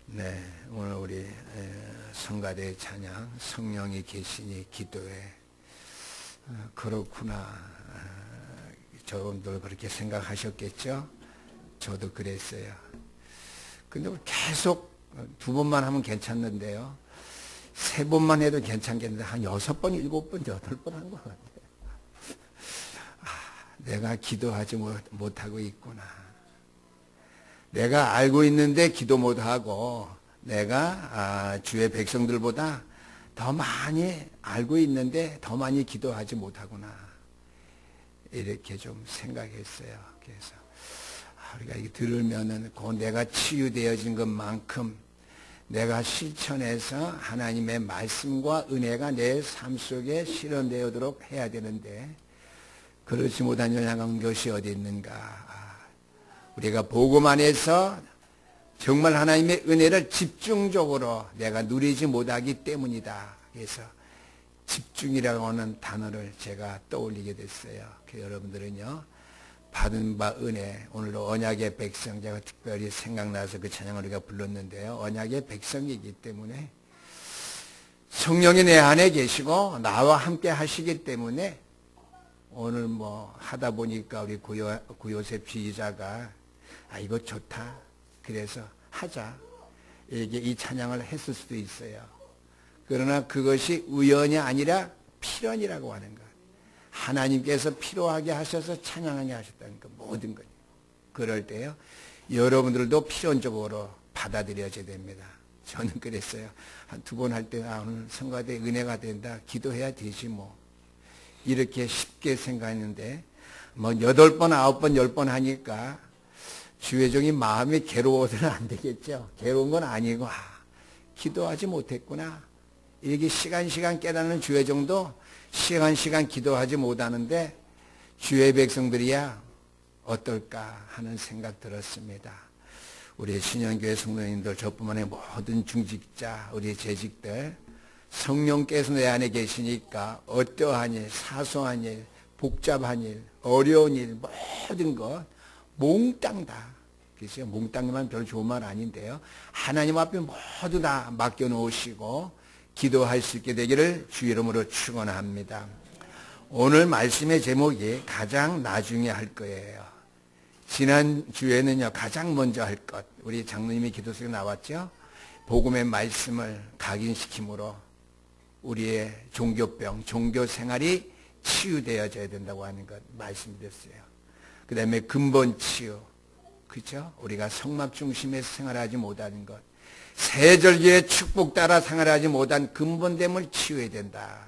네, 오늘 우리 성가대 찬양 성령이 계시니 기도해. 그렇구나. 여러분들 그렇게 생각하셨겠죠? 저도 그랬어요. 근데 계속 두 번만 하면 괜찮는데요. 세 번만 해도 괜찮겠는데 한 6번, 7번, 8번 한 것 같아요. 내가 기도하지 못하고 있구나. 내가 알고 있는데 기도 못하고 내가 주의 백성들보다 더 많이 알고 있는데 더 많이 기도하지 못하구나. 이렇게 좀 생각했어요. 그래서 우리가 이게 들으면은 내가 치유되어진 것만큼 내가 실천해서 하나님의 말씀과 은혜가 내 삶 속에 실현되도록 해야 되는데 그렇지 못한 것이 어디 있는가. 우리가 복음 안에서 정말 하나님의 은혜를 집중적으로 내가 누리지 못하기 때문이다. 그래서 집중이라고 하는 단어를 제가 떠올리게 됐어요. 여러분들은요, 받은 바 은혜, 오늘도 언약의 백성, 제가 특별히 생각나서 그 찬양을 우리가 불렀는데요. 언약의 백성이기 때문에 성령이 내 안에 계시고 나와 함께 하시기 때문에 오늘 하다 보니까 우리 구요셉 지휘자가 이거 좋다. 그래서 하자. 이게 이 찬양을 했을 수도 있어요. 그러나 그것이 우연이 아니라 필연이라고 하는 것. 하나님께서 필요하게 하셔서 찬양하게 하셨다는 것. 모든 것. 그럴 때요. 여러분들도 필연적으로 받아들여져야 됩니다. 저는 그랬어요. 한 두 번 할 때 오늘 성가대 은혜가 된다. 기도해야 되지 뭐. 이렇게 쉽게 생각했는데 8번, 9번, 10번 하니까 주의 종이 마음이 괴로워서는 안 되겠죠. 괴로운 건 아니고 기도하지 못했구나. 이렇게 시간 깨닫는 주의 종도 시간 기도하지 못하는데 주의 백성들이야 어떨까 하는 생각 들었습니다. 우리 신현교회 성도님들 저뿐만 아니라 모든 중직자 우리 재직들 성령께서 내 안에 계시니까 어떠한 일, 사소한 일, 복잡한 일, 어려운 일 모든 것 몽땅 다. 그래서 몽땅만 별로 좋은 말 아닌데요. 하나님 앞에 모두 다 맡겨놓으시고 기도할 수 있게 되기를 주 이름으로 축원합니다. 오늘 말씀의 제목이 가장 나중에 할 거예요. 지난주에는요. 가장 먼저 할 것. 우리 장로님의 기도 속에 나왔죠. 복음의 말씀을 각인시킴으로 우리의 종교병, 종교 생활이 치유되어져야 된다고 하는 것 말씀드렸어요. 그 다음에 근본 치유. 그렇죠? 우리가 성막 중심에서 생활하지 못하는 것. 세절기의 축복 따라 생활하지 못한 근본됨을 치유해야 된다.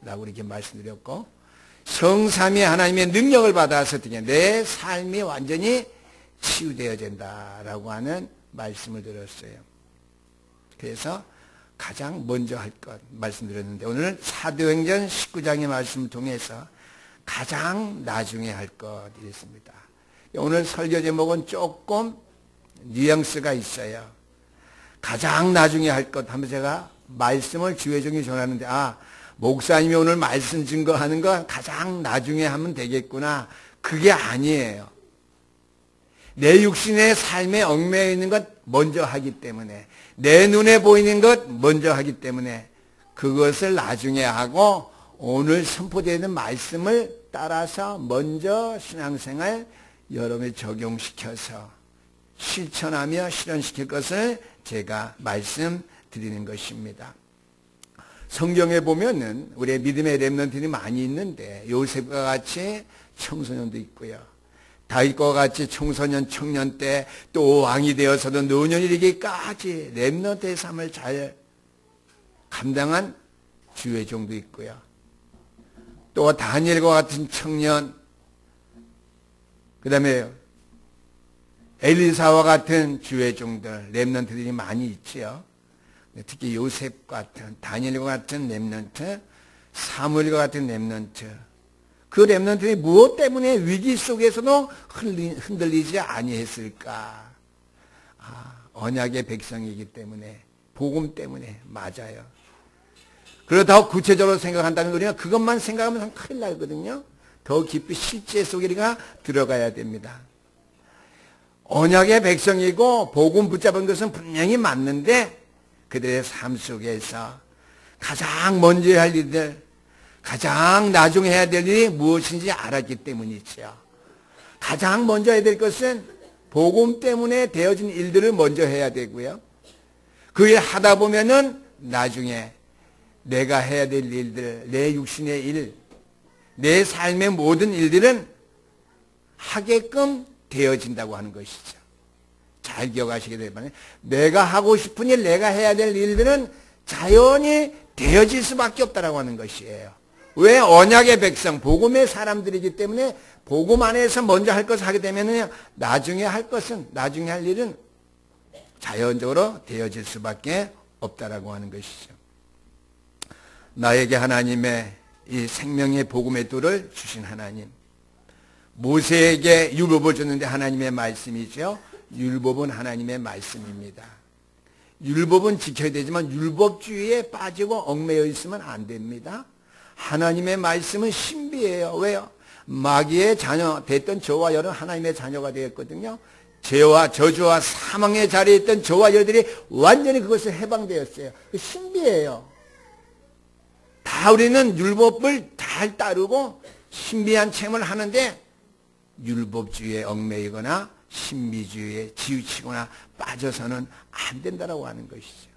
라고 이렇게 말씀드렸고, 성삼위 하나님의 능력을 받아서 어떻게 내 삶이 완전히 치유되어야 된다라고 하는 말씀을 드렸어요. 그래서 가장 먼저 할 것 말씀드렸는데 오늘 사도행전 19장의 말씀을 통해서 가장 나중에 할 것 이랬습니다. 오늘 설교 제목은 조금 뉘앙스가 있어요. 가장 나중에 할 것 하면 제가 말씀을 주의 종이 전하는데 목사님이 오늘 말씀 증거하는 건 가장 나중에 하면 되겠구나. 그게 아니에요. 내 육신의 삶에 얽매여 있는 것 먼저 하기 때문에 내 눈에 보이는 것 먼저 하기 때문에 그것을 나중에 하고 오늘 선포되는 말씀을 따라서 먼저 신앙생활 여러분이 적용시켜서 실천하며 실현시킬 것을 제가 말씀드리는 것입니다. 성경에 보면은 우리의 믿음의 렘넌트들이 많이 있는데 요셉과 같이 청소년도 있고요. 다윗과 같이 청소년, 청년 때 또 왕이 되어서도 노년이 되기까지 렘넌트의 삶을 잘 감당한 주의 종도 있고요. 또 다니엘과 같은 청년, 그 다음에 엘리사와 같은 주의 종들, 렘넌트들이 많이 있지요. 특히 요셉 같은, 다니엘과 같은 렘넌트, 사무엘과 같은 렘넌트. 그 렘넌트들이 무엇 때문에 위기 속에서도 흔들리지 아니했을까? 언약의 백성이기 때문에, 복음 때문에 맞아요. 그러다 구체적으로 생각한다면 우리가 그것만 생각하면 큰일 나거든요. 더 깊이 실제 속에 우리가 들어가야 됩니다. 언약의 백성이고 복음 붙잡은 것은 분명히 맞는데 그들의 삶 속에서 가장 먼저 해야 할 일들, 가장 나중에 해야 될 일이 무엇인지 알았기 때문이죠. 가장 먼저 해야 될 것은 복음 때문에 되어진 일들을 먼저 해야 되고요. 그 일 하다 보면은 나중에 내가 해야 될 일들, 내 육신의 일, 내 삶의 모든 일들은 하게끔 되어진다고 하는 것이죠. 잘 기억하시게 되면 내가 하고 싶은 일, 내가 해야 될 일들은 자연히 되어질 수밖에 없다라고 하는 것이에요. 왜? 언약의 백성, 복음의 사람들이기 때문에 복음 안에서 먼저 할 것을 하게 되면은 나중에 할 것은, 나중에 할 일은 자연적으로 되어질 수밖에 없다라고 하는 것이죠. 나에게 하나님의 이 생명의 복음의 뜰을 주신 하나님, 모세에게 율법을 줬는데 하나님의 말씀이죠. 율법은 하나님의 말씀입니다. 율법은 지켜야 되지만 율법주의에 빠지고 얽매여 있으면 안 됩니다. 하나님의 말씀은 신비예요. 왜요? 마귀의 자녀 됐던 저와 여러분 하나님의 자녀가 되었거든요. 죄와 저주와 사망의 자리에 있던 저와 여러분들이 완전히 그것을 해방되었어요. 신비예요. 다 우리는 율법을 잘 따르고 신비한 체험을 하는데 율법주의에 얽매이거나 신비주의에 치우치거나 빠져서는 안 된다라고 하는 것이죠.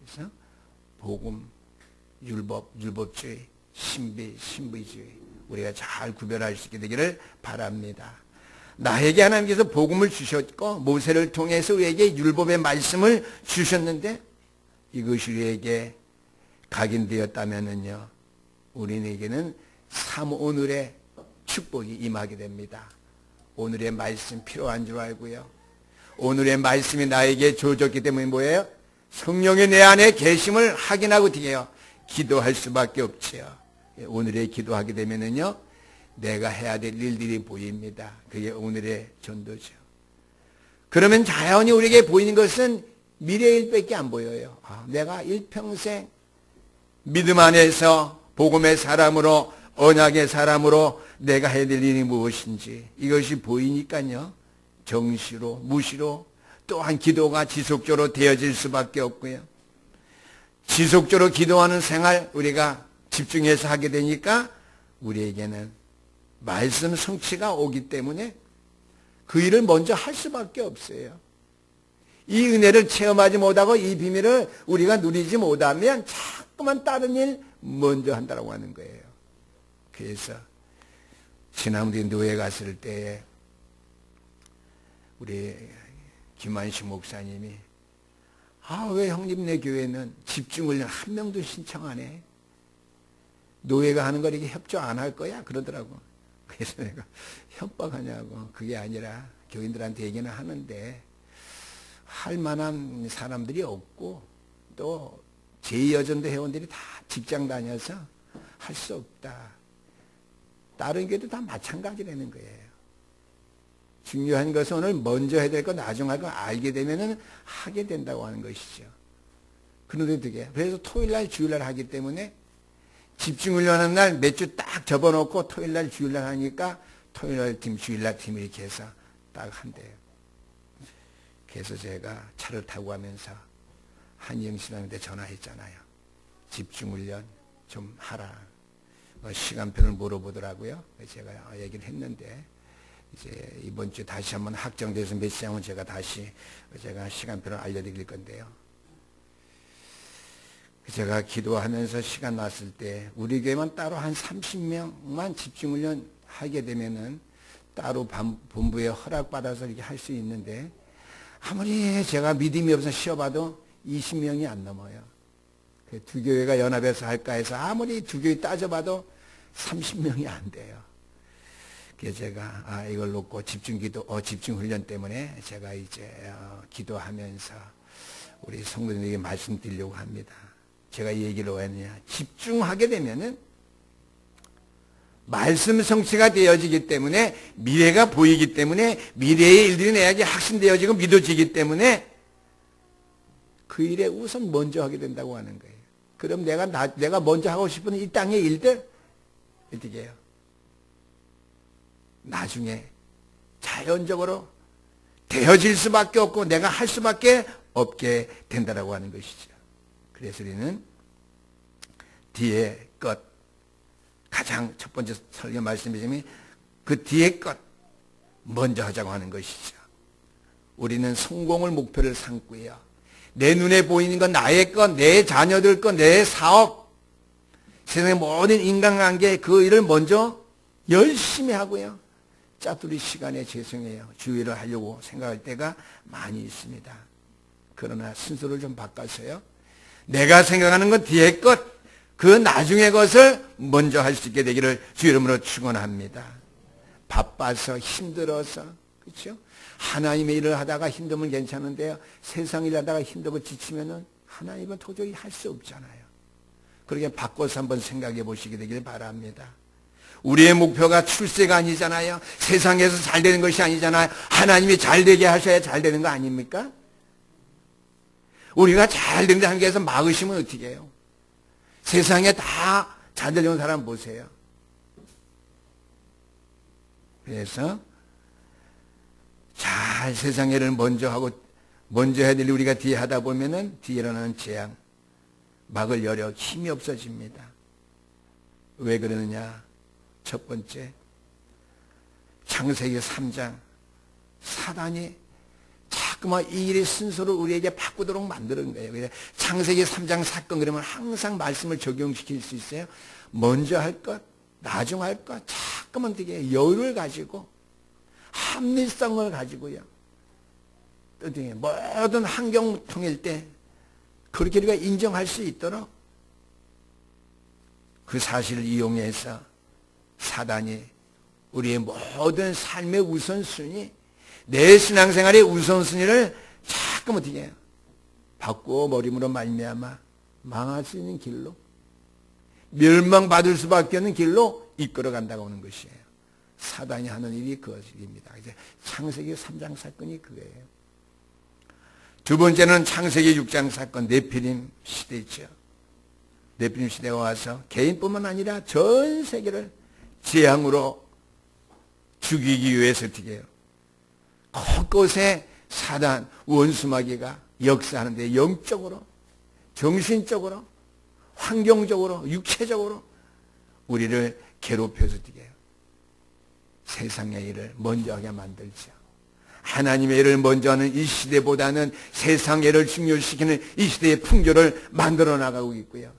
그래서 복음, 율법, 율법주의, 신비, 신비주의 우리가 잘 구별할 수 있게 되기를 바랍니다. 나에게 하나님께서 복음을 주셨고 모세를 통해서 우리에게 율법의 말씀을 주셨는데 이것이 우리에게 각인되었다면은요, 우리에게는 오늘의 축복이 임하게 됩니다. 오늘의 말씀 필요한 줄 알고요. 오늘의 말씀이 나에게 주어졌기 때문에 뭐예요? 성령이 내 안에 계심을 확인하고 뒤에요. 기도할 수밖에 없지요. 오늘의 기도하게 되면은요, 내가 해야 될 일들이 보입니다. 그게 오늘의 전도죠. 그러면 자연히 우리에게 보이는 것은 미래의 일밖에 안 보여요. 내가 일평생 믿음 안에서 복음의 사람으로 언약의 사람으로 내가 해야 될 일이 무엇인지 이것이 보이니까요. 정시로 무시로 또한 기도가 지속적으로 되어질 수밖에 없고요. 지속적으로 기도하는 생활 우리가 집중해서 하게 되니까 우리에게는 말씀 성취가 오기 때문에 그 일을 먼저 할 수밖에 없어요. 이 은혜를 체험하지 못하고 이 비밀을 우리가 누리지 못하면 자꾸만 다른 일 먼저 한다고 하는 거예요. 그래서 지난번에 노예 갔을 때에 우리 김한식 목사님이 왜 형님네 교회는 집중훈련 한 명도 신청 안 해? 노예가 하는 거 이렇게 협조 안 할 거야? 그러더라고. 그래서 내가 협박하냐고. 그게 아니라 교인들한테 얘기는 하는데 할 만한 사람들이 없고 또 제2여전도 회원들이 다 직장 다녀서 할 수 없다. 다른 교회도 다 마찬가지라는 거예요. 중요한 것은 오늘 먼저 해야 될 거 나중 할 거 알게 되면은 하게 된다고 하는 것이죠. 그런데 어떻게? 그래서 토요일날 주일날 하기 때문에 집중훈련하는 날 몇 주 딱 접어놓고 토요일날 주일날 하니까 토요일날 팀 주일날 팀 이렇게 해서 딱 한대요. 그래서 제가 차를 타고 가면서 한영신한테 전화했잖아요. 집중훈련 좀 하라. 시간표를 물어보더라고요. 제가 얘기를 했는데 이제 이번 주 다시 한번 확정돼서 몇 시 하면 제가 시간표를 알려드릴 건데요. 제가 기도하면서 시간 났을 때 우리 교회만 따로 한 30명만 집중훈련 하게 되면은 따로 본부에 허락받아서 이렇게 할 수 있는데 아무리 제가 믿음이 없어서 쉬어봐도 20명이 안 넘어요. 두 교회가 연합해서 할까 해서 아무리 두 교회 따져봐도 30명이 안 돼요. 그래서 제가 이걸 놓고 집중훈련 때문에 제가 이제 기도하면서 우리 성도님에게 말씀드리려고 합니다. 제가 이 얘기를 왜 했느냐. 집중하게 되면은 말씀 성취가 되어지기 때문에 미래가 보이기 때문에 미래의 일들이 내게 확신되어지고 믿어지기 때문에 그 일에 우선 먼저 하게 된다고 하는 거예요. 그럼 내가 먼저 하고 싶은 이 땅의 일들 어떻게 해요? 나중에 자연적으로 되어질 수밖에 없고 내가 할 수밖에 없게 된다라고 하는 것이죠. 그래서 우리는 뒤에 것, 가장 첫 번째 설교 말씀이지만 그 뒤에 것 먼저 하자고 하는 것이죠. 우리는 성공을 목표를 삼고요. 내 눈에 보이는 건 나의 것, 내 자녀들 것, 내 사업, 세상의 모든 인간관계 그 일을 먼저 열심히 하고요. 짜투리 시간에 죄송해요. 주의를 하려고 생각할 때가 많이 있습니다. 그러나 순서를 좀 바꿔서요. 내가 생각하는 건 뒤에 것, 그 나중의 것을 먼저 할 수 있게 되기를 주 이름으로 축원합니다. 바빠서 힘들어서 그렇죠? 하나님의 일을 하다가 힘들면 괜찮은데요. 세상 일 하다가 힘들고 지치면은 하나님은 도저히 할 수 없잖아요. 그렇게 바꿔서 한번 생각해 보시게 되길 바랍니다. 우리의 목표가 출세가 아니잖아요. 세상에서 잘 되는 것이 아니잖아요. 하나님이 잘 되게 하셔야 잘 되는 거 아닙니까? 우리가 잘 되는 한계에서 막으시면 어떻게 해요? 세상에 다 잘 되려는 사람 보세요. 그래서 잘 세상 일을 먼저 하고 먼저 해야 될 우리가 뒤에 하다 보면은 뒤에 일어나는 재앙, 막을 여력, 힘이 없어집니다. 왜 그러느냐? 첫 번째, 창세기 3장 사단이 자꾸만 이 일의 순서를 우리에게 바꾸도록 만드는 거예요. 그래서 창세기 3장 사건 그러면 항상 말씀을 적용시킬 수 있어요. 먼저 할 것, 나중 할 것, 자꾸만 되게 여유를 가지고 합리성을 가지고요. 어떻게 모든 환경 통일 때 그렇게 우리가 인정할 수 있도록 그 사실을 이용해서 사단이 우리의 모든 삶의 우선순위, 내 신앙생활의 우선순위를 자꾸 어떻게 해요? 바꾸어 버림으로 말미암아 망할 수 있는 길로, 멸망받을 수밖에 없는 길로 이끌어 간다고 하는 것이에요. 사단이 하는 일이 그것입니다. 이제 창세기 3장 사건이 그거예요. 두 번째는 창세기 6장 사건, 네피림 시대죠. 네피림 시대가 와서 개인뿐만 아니라 전 세계를 재앙으로 죽이기 위해서 어떻게 해요? 곳곳에 사단, 원수마귀가 역사하는데 영적으로, 정신적으로, 환경적으로, 육체적으로 우리를 괴롭혀서 어떻게 해요? 세상의 일을 먼저 하게 만들죠. 하나님의 일을 먼저 하는 이 시대보다는 세상의 일을 중요시키는 이 시대의 풍조를 만들어 나가고 있고요.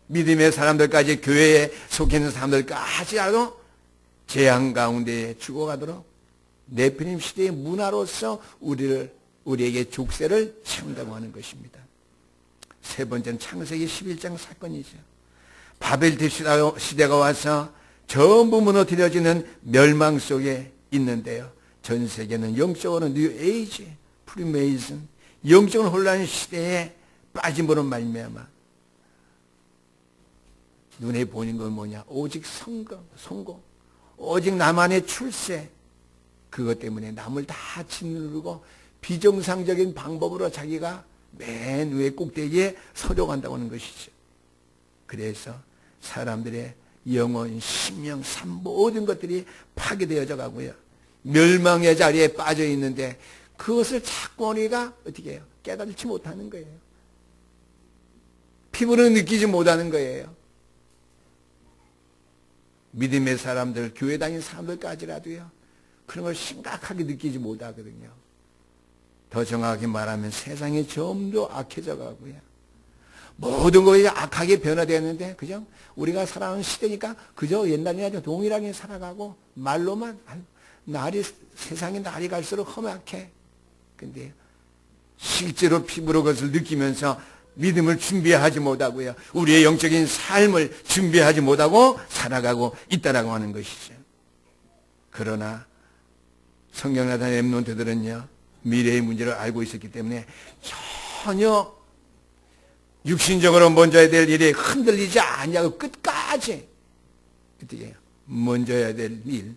믿음의 사람들까지, 교회에 속해 있는 사람들까지라도 재앙 가운데 죽어가도록 네피림 시대의 문화로서 우리에게 족쇄를 채운다고 하는 것입니다. 세 번째는 창세기 11장 사건이죠. 바벨 시대가 와서 전부 무너뜨려지는 멸망 속에 있는데요. 전 세계는 영적으로 뉴 에이지, 프리메이슨, 영적으로 혼란 시대에 빠짐으로 말미암아 눈에 보이는 건 뭐냐? 오직 성공, 오직 나만의 출세, 그것 때문에 남을 다 짓누르고 비정상적인 방법으로 자기가 맨 위에 꼭대기에 서려고 한다고 하는 것이죠. 그래서 사람들의 영혼, 심령, 삶 모든 것들이 파괴되어져 가고요. 멸망의 자리에 빠져 있는데 그것을 자꾸 우리가 어떻게 해요? 깨달지 못하는 거예요. 피부로 느끼지 못하는 거예요. 믿음의 사람들, 교회 다니는 사람들까지라도요. 그런 걸 심각하게 느끼지 못하거든요. 더 정확하게 말하면 세상이 점점 악해져 가고요. 모든 것이 악하게 변화되었는데 그죠? 우리가 살아가는 시대니까 그저 옛날이나 동일하게 살아가고 말로만 세상이 날이 갈수록 험악해. 근데 실제로 피부로 그것을 느끼면서 믿음을 준비하지 못하고요. 우리의 영적인 삶을 준비하지 못하고 살아가고 있다라고 하는 것이죠. 그러나 성경나타 렘넌트들은요. 미래의 문제를 알고 있었기 때문에 전혀 육신적으로 먼저 해야 될 일에 흔들리지 않냐고 끝까지 어떻게 해요? 먼저 해야 될 일,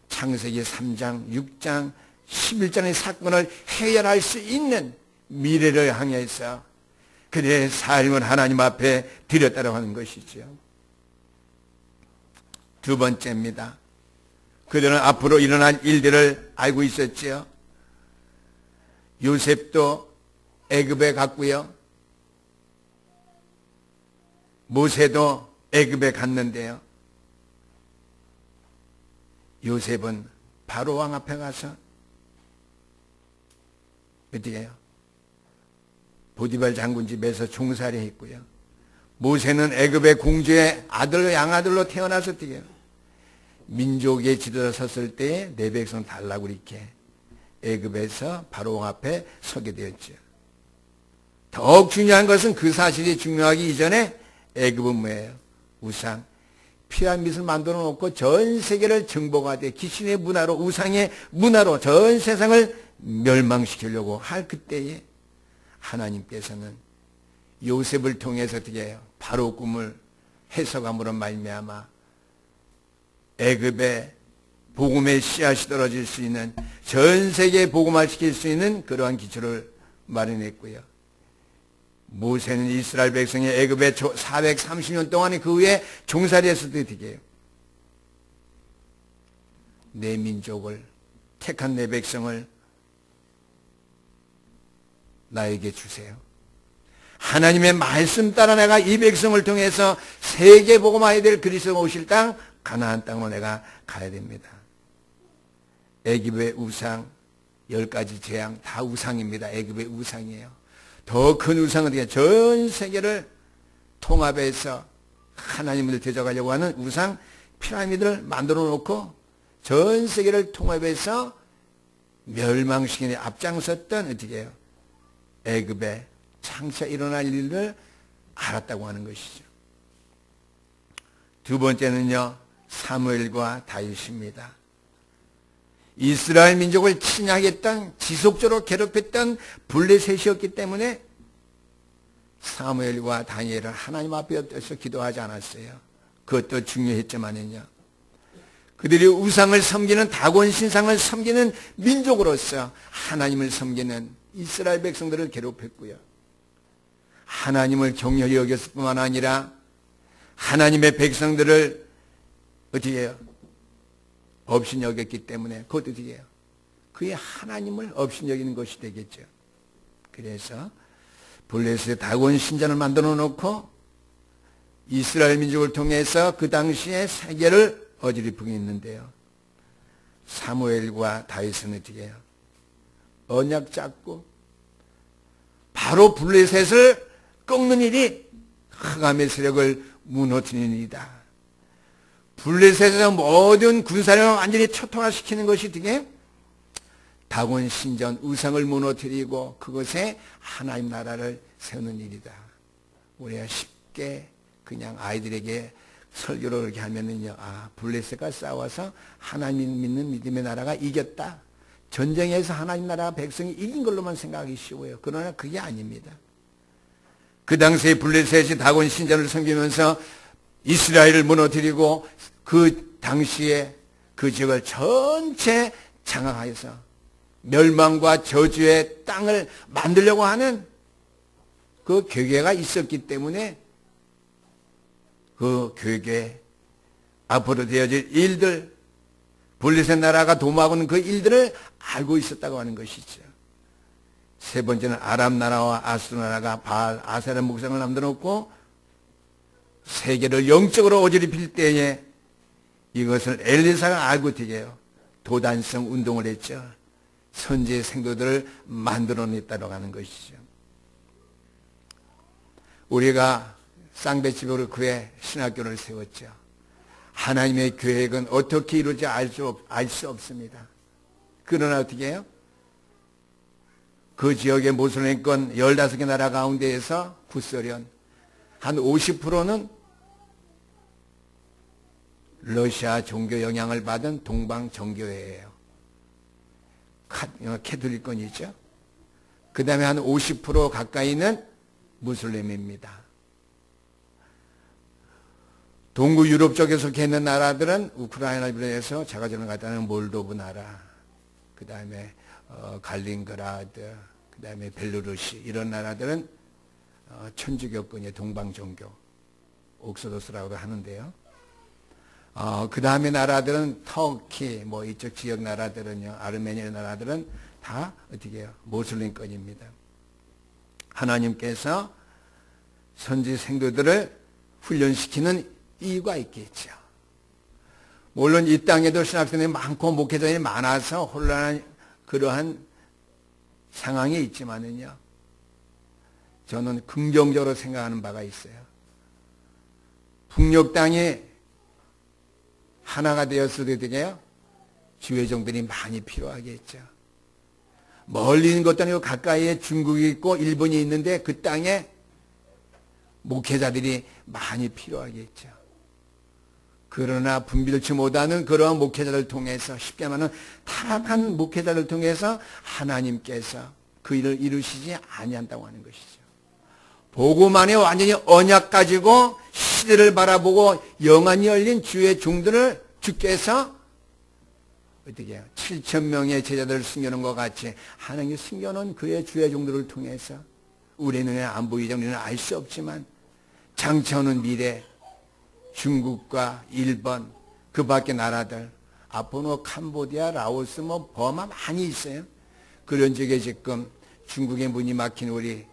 창세기 3장, 6장, 11장의 사건을 해결할 수 있는 미래를 향해서 그들의 삶을 하나님 앞에 드렸다고 하는 것이죠. 두 번째입니다. 그들은 앞으로 일어날 일들을 알고 있었죠. 요셉도 애굽에 갔고요. 모세도 애굽에 갔는데요. 요셉은 바로 왕 앞에 가서 어떻게 해요? 보디발 장군 집에서 종살이 했고요. 모세는 애굽의 공주의 아들, 양아들로 태어나서 어떻게 해요? 민족의 지도자 섰을 때 내 백성 달라고 이렇게 애굽에서 바로 왕 앞에 서게 되었죠. 더욱 중요한 것은 그 사실이 중요하기 이전에 애굽은 뭐예요? 우상. 피라밋을 만들어 놓고 전 세계를 정복하되 귀신의 문화로, 우상의 문화로 전 세상을 멸망시키려고 할 그때에 하나님께서는 요셉을 통해서 어떻게 해요? 바로 꿈을 해석함으로 말미암아 애굽에 복음의 씨앗이 떨어질 수 있는, 전 세계에 복음화 시킬 수 있는 그러한 기초를 마련했고요. 모세는 이스라엘 백성이 애굽에 430년 동안에 그 후에 종살이했을 때 어떻게 해요? 내 민족을, 택한 내 백성을 나에게 주세요. 하나님의 말씀 따라 내가 이 백성을 통해서 세계 복음화해야 될 그리스도가 오실 땅, 가나안 땅으로 내가 가야 됩니다. 애굽의 우상 10가지 재앙 다 우상입니다. 애굽의 우상이에요. 더 큰 우상은 어떻게 전 세계를 통합해서 하나님을 대적하려고 하는 우상 피라미드를 만들어 놓고 전 세계를 통합해서 멸망시키는 앞장섰던 어떻게 해요? 애굽의 장차 일어날 일을 알았다고 하는 것이죠. 두 번째는요, 사무엘과 다윗입니다. 이스라엘 민족을 침략했던, 지속적으로 괴롭혔던 블레셋이었기 때문에 사무엘과 다니엘은 하나님 앞에서 기도하지 않았어요. 그것도 중요했지만은요, 그들이 우상을 섬기는, 다곤 신상을 섬기는 민족으로서 하나님을 섬기는 이스라엘 백성들을 괴롭혔고요. 하나님을 경멸히 여겼을 뿐만 아니라 하나님의 백성들을 어떻게 해요? 업신여겼기 때문에 그것 어떻게 해요? 그의 하나님을 업신여기는 것이 되겠죠. 그래서 블레셋의 다곤 신전을 만들어 놓고 이스라엘 민족을 통해서 그 당시에 세계를 어지럽히고 있는데요. 사무엘과 다윗은 어떻게 해요? 언약 잡고 바로 블레셋을 꺾는 일이 흑암의 세력을 무너뜨리는 일이다. 블레셋에서 모든 군사력을 완전히 초토화시키는 것이 어떻게 다곤 신전 우상을 무너뜨리고 그것에 하나님 나라를 세우는 일이다. 우리가 쉽게 그냥 아이들에게 설교를 그렇게 하면은요, 아, 블레셋과 싸워서 하나님 믿는 믿음의 나라가 이겼다. 전쟁에서 하나님 나라 백성이 이긴 걸로만 생각하기 쉬워요. 그러나 그게 아닙니다. 그 당시에 블레셋이 다곤 신전을 섬기면서 이스라엘을 무너뜨리고 그 당시에 그 지역을 전체 장악하여서 멸망과 저주의 땅을 만들려고 하는 그 괴계가 있었기 때문에 그 괴계 앞으로 되어질 일들, 블레셋 나라가 도모하고는 그 일들을 알고 있었다고 하는 것이죠. 세 번째는 아람 나라와 아수르 나라가 바알, 아세라 목상을 만들어 놓고 세계를 영적으로 어지럽힐 때에 이것을 엘리사가 알고 어떻게 해요? 도단성 운동을 했죠. 선지의 생도들을 만들어냈다고 하는 것이죠. 우리가 쌍배집으로 교회 신학교를 세웠죠. 하나님의 계획은 어떻게 이루어질지 알 수 없습니다. 그러나 어떻게 해요? 그 지역의 모슬렘권 15개 나라 가운데에서 구소련 한 50%는 러시아 종교 영향을 받은 동방 정교회예요. 캐톨릭권이죠. 그 다음에 한 50% 가까이는 무슬림입니다. 동구 유럽 쪽에서 있는 나라들은 우크라이나를 비롯해서 자가전을 갖다는 몰도브 나라, 그 다음에 갈린그라드, 그 다음에 벨루루시 이런 나라들은 천주교권의 동방 종교, 옥소도스라고도 하는데요. 그 다음에 나라들은 터키, 뭐 이쪽 지역 나라들은요, 아르메니아 나라들은 다 어떻게 해요? 모슬렘권입니다. 하나님께서 선지 생도들을 훈련시키는 이유가 있겠죠. 물론 이 땅에도 신학생들이 많고 목회자들이 많아서 혼란한 그러한 상황이 있지만은요, 저는 긍정적으로 생각하는 바가 있어요. 북녘 땅이 하나가 되었을 때요, 주의 종들이 많이 필요하겠죠. 멀리 있는 것도 아니고 가까이에 중국이 있고 일본이 있는데 그 땅에 목회자들이 많이 필요하겠죠. 그러나 분별치 못하는 그러한 목회자를 통해서, 쉽게 말하면 타락한 목회자를 통해서 하나님께서 그 일을 이루시지 아니한다고 하는 것이죠. 복음 안에 완전히 언약 가지고 시대를 바라보고 영안이 열린 주의 종들을 주께서 어떻게 해요? 7,000명의 제자들을 숨겨놓은 것 같이 하나님이 숨겨놓은 그의 주의 종들을 통해서 우리 눈에 안 보이죠. 우리는 알 수 없지만 장차오는 미래 중국과 일본 그 밖의 나라들 앞으로 캄보디아, 라오스, 버마 많이 있어요. 그런 쪽에 지금 중국의 문이 막힌 우리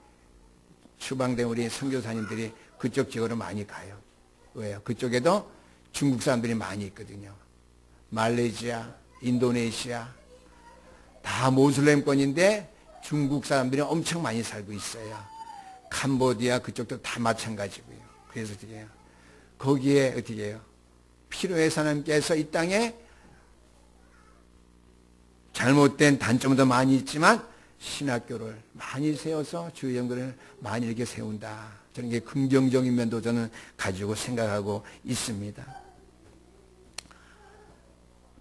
추방된 우리 선교사님들이 그쪽 지역으로 많이 가요. 왜요? 그쪽에도 중국 사람들이 많이 있거든요. 말레이시아, 인도네시아 다 모슬렘권인데 중국 사람들이 엄청 많이 살고 있어요. 캄보디아 그쪽도 다 마찬가지고요. 그래서 어떻게 해요? 거기에 어떻게 해요? 필요해서 하나님께서 이 땅에 잘못된 단점도 많이 있지만 신학교를 많이 세워서 주의 종들을 많이 이렇게 세운다. 저는 게 긍정적인 면도 저는 가지고 생각하고 있습니다.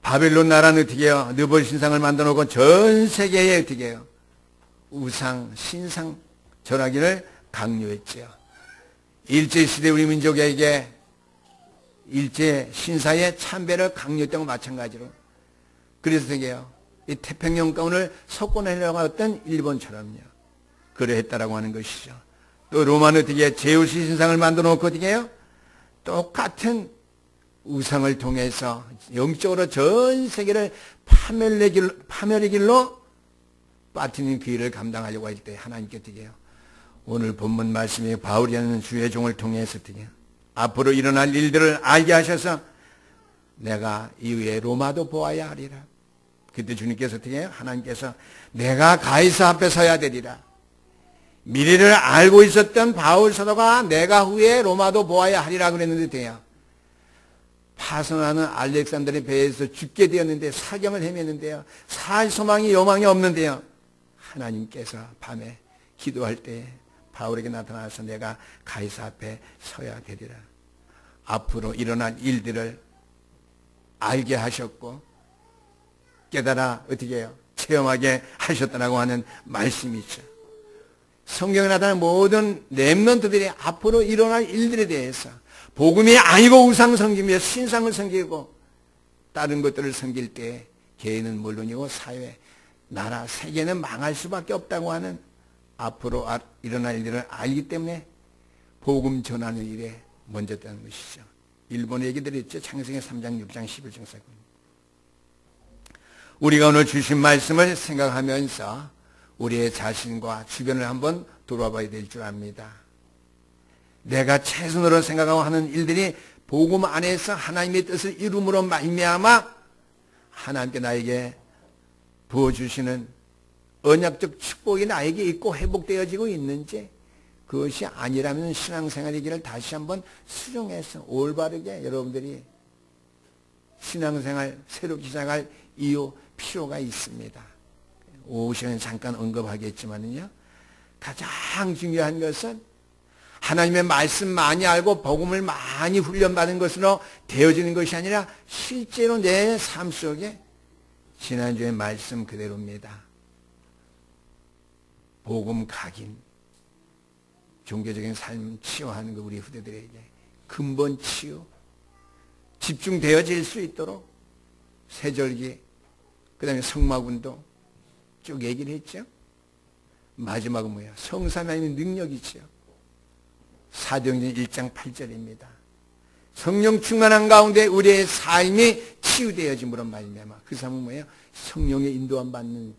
바벨론 나라는 어떻게 해요? 느볼 신상을 만들어 놓고 전 세계에 어떻게 해요? 우상, 신상 절하기를 강요했죠. 일제시대 우리 민족에게 일제 신사의 참배를 강요했던 것 마찬가지로. 그래서 어떻게 해요? 이 태평양권을 석권하려고 했던 일본처럼요. 그러했다라고 하는 것이죠. 또 로마는 어떻게 제우스 신상을 만들어 놓고 어떻게 해요? 똑같은 우상을 통해서 영적으로 전 세계를 파멸의 길로 빠뜨리는 그 일을 감당하려고 할 때 하나님께 어떻게 해요? 오늘 본문 말씀에 바울이라는 주의 종을 통해서 어떻게 해요? 앞으로 일어날 일들을 알게 하셔서 내가 이후에 로마도 보아야 하리라. 그때 주님께서 어떻게 해요? 하나님께서 내가 가이사 앞에 서야 되리라. 미래를 알고 있었던 바울 사도가 내가 후에 로마도 보아야 하리라 그랬는데 돼요. 파손하는 알렉산더의 배에서 죽게 되었는데 사경을 헤매는데요. 살 소망이 요망이 없는데요. 하나님께서 밤에 기도할 때 바울에게 나타나서 내가 가이사 앞에 서야 되리라. 앞으로 일어날 일들을 알게 하셨고 깨달아 어떻게 해요? 체험하게 하셨다라고 하는 말씀이죠. 성경에 나타나는 모든 렘넌트들이 앞으로 일어날 일들에 대해서 복음이 아니고 우상 섬기며 신상을 섬기고 다른 것들을 섬길 때 개인은 물론이고 사회, 나라, 세계는 망할 수밖에 없다고 하는 앞으로 일어날 일들을 알기 때문에 복음 전하는 일에 먼저 했다는 것이죠. 일본 얘기 드렸죠. 창세기 3장, 6장, 11장 사건. 우리가 오늘 주신 말씀을 생각하면서 우리의 자신과 주변을 한번 돌아봐야 될 줄 압니다. 내가 최선으로 생각하고 하는 일들이 복음 안에서 하나님의 뜻을 이룸으로 말미암아 하나님께 나에게 부어주시는 언약적 축복이 나에게 있고 회복되어지고 있는지, 그것이 아니라면 신앙생활의 길을 다시 한번 수정해서 올바르게 여러분들이 신앙생활 새롭게 시작할 이유 필요가 있습니다. 오후 시간에 잠깐 언급하겠지만요, 가장 중요한 것은 하나님의 말씀 많이 알고 복음을 많이 훈련받은 것으로 되어지는 것이 아니라 실제로 내 삶 속에 지난주의 말씀 그대로입니다. 복음 각인, 종교적인 삶 치유하는 거 우리 후대들에게 근본 치유, 집중되어질 수 있도록 세절기, 그 다음에 성막운동 쭉 얘기를 했죠. 마지막은 뭐야? 성삼위의 능력이죠. 사도행전 1장 8절입니다. 성령 충만한 가운데 우리의 삶이 치유되어짐으로 말미암아 그 삶은 뭐예요? 성령의 인도함 받는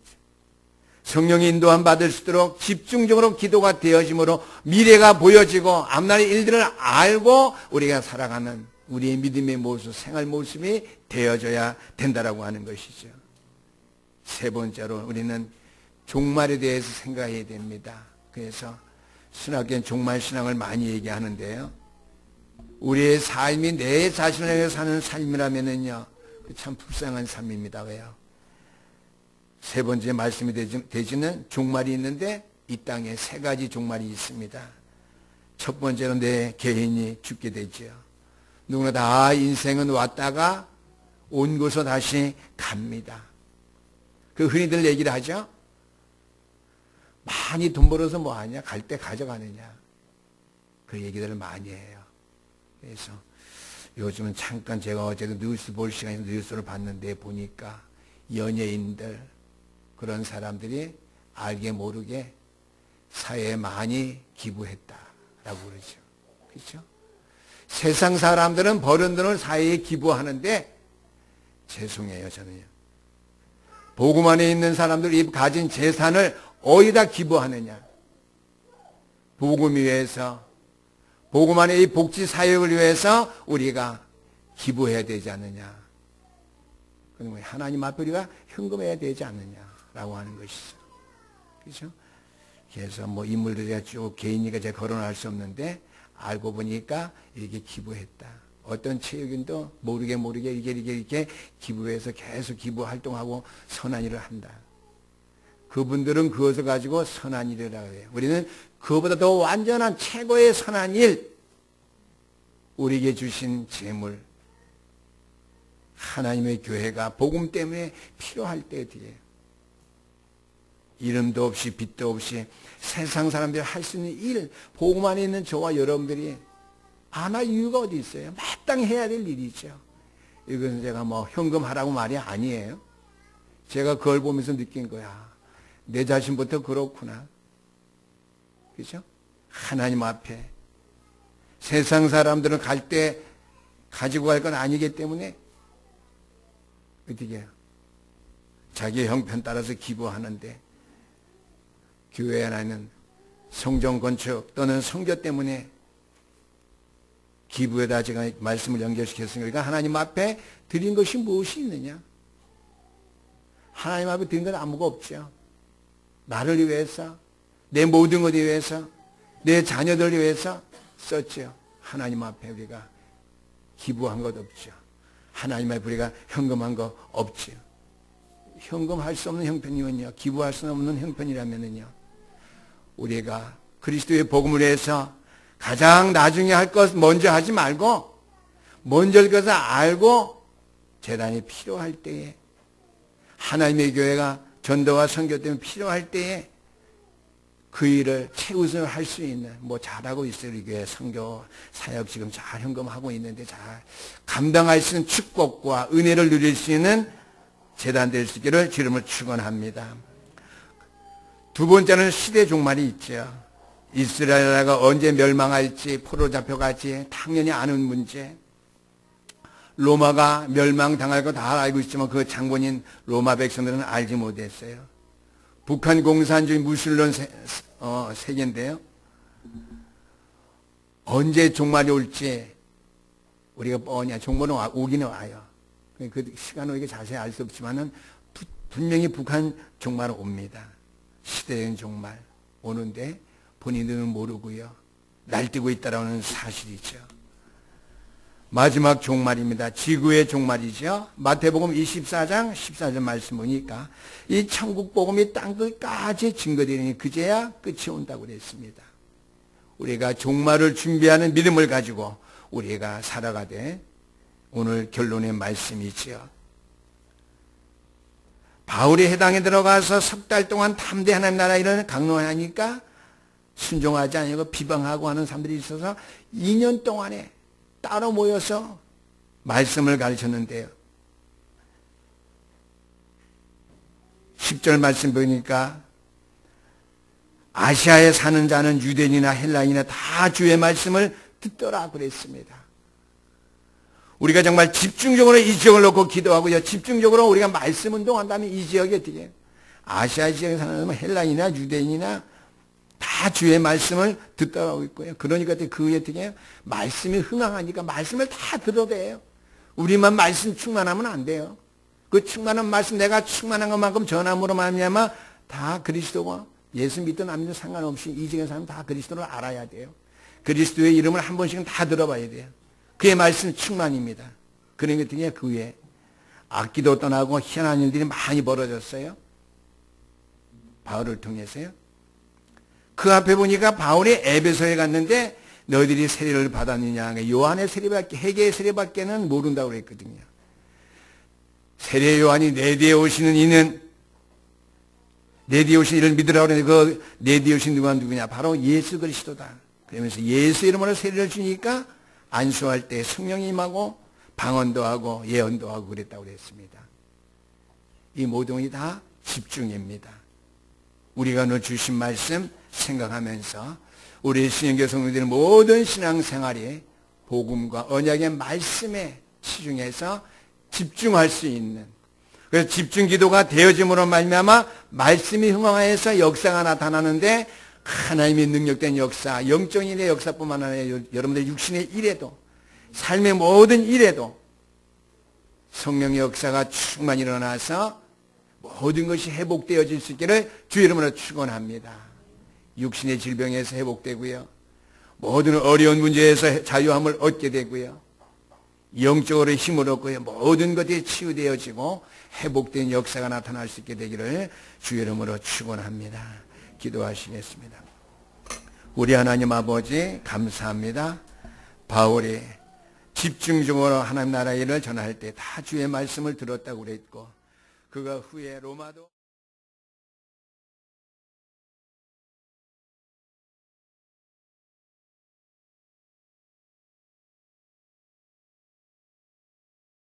성령의 인도함 받을 수 있도록 집중적으로 기도가 되어짐으로 미래가 보여지고 앞날의 일들을 알고 우리가 살아가는 우리의 믿음의 모습, 생활 모습이 되어져야 된다라고 하는 것이죠. 세 번째로 우리는 종말에 대해서 생각해야 됩니다. 그래서 신학계는 종말 신앙을 많이 얘기하는데요. 우리의 삶이 내 자신을 위해 사는 삶이라면은요, 참 불쌍한 삶입니다. 왜요? 세 번째 말씀이 되지는 종말이 있는데 이 땅에 세 가지 종말이 있습니다. 첫 번째는 내 개인이 죽게 되죠. 누구나 다 인생은 왔다가 온 곳으로 다시 갑니다. 그 흔히들 얘기를 하죠. 많이 돈 벌어서 뭐 하냐? 갈 때 가져가느냐? 그 얘기들을 많이 해요. 그래서 요즘은 잠깐 제가 어제도 뉴스 볼 시간에 뉴스를 봤는데 보니까 연예인들 그런 사람들이 알게 모르게 사회에 많이 기부했다라고 그러죠. 그렇죠? 세상 사람들은 버는 돈을 사회에 기부하는데 죄송해요, 저는요. 복음 안에 있는 사람들이 가진 재산을 어디다 기부하느냐? 복음 위해서, 복음 안에 이 복지 사역을 위해서 우리가 기부해야 되지 않느냐? 그러면 하나님 앞에 우리가 헌금해야 되지 않느냐라고 하는 것이죠. 그렇죠? 그래서 뭐 인물들이 쭉 개인이가 제가 거론할 수 없는데 알고 보니까 이렇게 기부했다. 어떤 체육인도 모르게 이렇게 기부해서 계속 기부 활동하고 선한 일을 한다. 그분들은 그것을 가지고 선한 일이라고 해요. 우리는 그보다 더 완전한 최고의 선한 일, 우리에게 주신 재물, 하나님의 교회가 복음 때문에 필요할 때 뒤에 이름도 없이 빛도 없이 세상 사람들이 할 수 있는 일, 복음 안에 있는 저와 여러분들이 안 할 이유가 어디 있어요? 마땅히 해야 될 일이죠. 이것은 제가 뭐 현금하라고 말이 아니에요. 제가 그걸 보면서 느낀 거야. 내 자신부터 그렇구나. 그렇죠? 하나님 앞에 세상 사람들은 갈 때 가지고 갈 건 아니기 때문에 어떻게 해요? 자기 형편 따라서 기부하는데 교회 안에는 성전 건축 또는 성교 때문에 기부에다 제가 말씀을 연결시켰으니까 그러니까 하나님 앞에 드린 것이 무엇이 있느냐? 하나님 앞에 드린 건 아무것도 없죠. 나를 위해서, 내 모든 것을 위해서, 내 자녀들을 위해서 썼죠. 하나님 앞에 우리가 기부한 것 없죠. 하나님 앞에 우리가 현금한 거 없죠. 현금할 수 없는 형편이면요, 기부할 수 없는 형편이라면요, 우리가 그리스도의 복음을 위해서 가장 나중에 할 것 먼저 하지 말고 먼저 할 것을 알고 재단이 필요할 때에 하나님의 교회가 전도와 선교 때문에 필요할 때에 그 일을 최우선을 할 수 있는 뭐 잘하고 있어요. 우리 교회 선교 사역 지금 잘 현금하고 있는데 잘 감당할 수 있는 축복과 은혜를 누릴 수 있는 재단 될 수 있기를 주님을 축원합니다. 두 번째는 시대 종말이 있죠. 이스라엘 나라가 언제 멸망할지 포로 잡혀갈지 당연히 아는 문제. 로마가 멸망당할 거 다 알고 있지만 그 장본인 로마 백성들은 알지 못했어요. 북한 공산주의 무슬론 세계인데요. 언제 종말이 올지 우리가 뻔히 종말은 오기는 와요. 그 시간을 우리가 자세히 알 수 없지만은 분명히 북한 종말은 옵니다. 시대의 종말 오는데 본인들은 모르고요. 날뛰고 있다라는 사실이죠. 마지막 종말입니다. 지구의 종말이죠. 마태복음 24장 14절 말씀 보니까 이 천국 복음이 땅 끝까지 증거되니 그제야 끝이 온다고 그랬습니다. 우리가 종말을 준비하는 믿음을 가지고 우리가 살아가되 오늘 결론의 말씀이지요. 바울이 해당에 들어가서 석 달 동안 탐대 하나님 나라 일을 강론하니까 순종하지 아니고 비방하고 하는 사람들이 있어서 2년 동안에 따로 모여서 말씀을 가르쳤는데요. 10절 말씀 보니까 아시아에 사는 자는 유대인이나 헬라인이나 다 주의 말씀을 듣더라 그랬습니다. 우리가 정말 집중적으로 이 지역을 놓고 기도하고요. 집중적으로 우리가 말씀 운동한다면 이 지역이 어떻게 해요? 아시아 지역에 사는 사람은 헬라인이나 유대인이나 다 주의 말씀을 듣더라고 있고요. 그러니까 그게 어떻게 말씀이 흥황하니까 말씀을 다 들어도 돼요. 우리만 말씀 충만하면 안 돼요. 그 충만한 말씀 내가 충만한 것만큼 전함으로 말미암아 다 그리스도와 예수 믿든 안 믿든 상관없이 이 지역에 사람 다 그리스도를 알아야 돼요. 그리스도의 이름을 한 번씩은 다 들어봐야 돼요. 그의 말씀 충만입니다. 그러니까 어떻게 그 위에 악기도 떠나고 희한한 일들이 많이 벌어졌어요. 바울을 통해서요. 그 앞에 보니까 바울이 에베소에 갔는데 너희들이 세례를 받았느냐. 요한의 세례밖에, 회개의 세례밖에는 모른다고 그랬거든요. 세례 요한이 내 뒤에 오시는 이는, 내 뒤에 오신 이를 믿으라고 그러는데 그 내 뒤에 오신 누구냐. 바로 예수 그리스도다. 그러면서 예수 이름으로 세례를 주니까 안수할 때 성령이 임하고 방언도 하고 예언도 하고 그랬다고 그랬습니다. 이 모든 것이 다 집중입니다. 우리가 오늘 주신 말씀 생각하면서 우리 신영교 성도들의 모든 신앙생활이 복음과 언약의 말씀에 치중해서 집중할 수 있는, 그래서 집중기도가 되어짐으로 말미암아 말씀이 흥황하여서 역사가 나타나는데 하나님의 능력된 역사, 영적인 일의 역사뿐만 아니라 여러분들 육신의 일에도, 삶의 모든 일에도 성령의 역사가 충만히 일어나서 모든 것이 회복되어질 수 있기를 주의 이름으로 축원합니다. 육신의 질병에서 회복되고요. 모든 어려운 문제에서 자유함을 얻게 되고요. 영적으로 힘을 얻고요. 모든 것이 치유되어지고 회복된 역사가 나타날 수 있게 되기를 주의 이름으로 축원합니다. 기도하시겠습니다. 우리 하나님 아버지 감사합니다. 바울이 집중적으로 하나님 나라의 일을 전할 때 다 주의 말씀을 들었다고 그랬고 그가 후에 로마도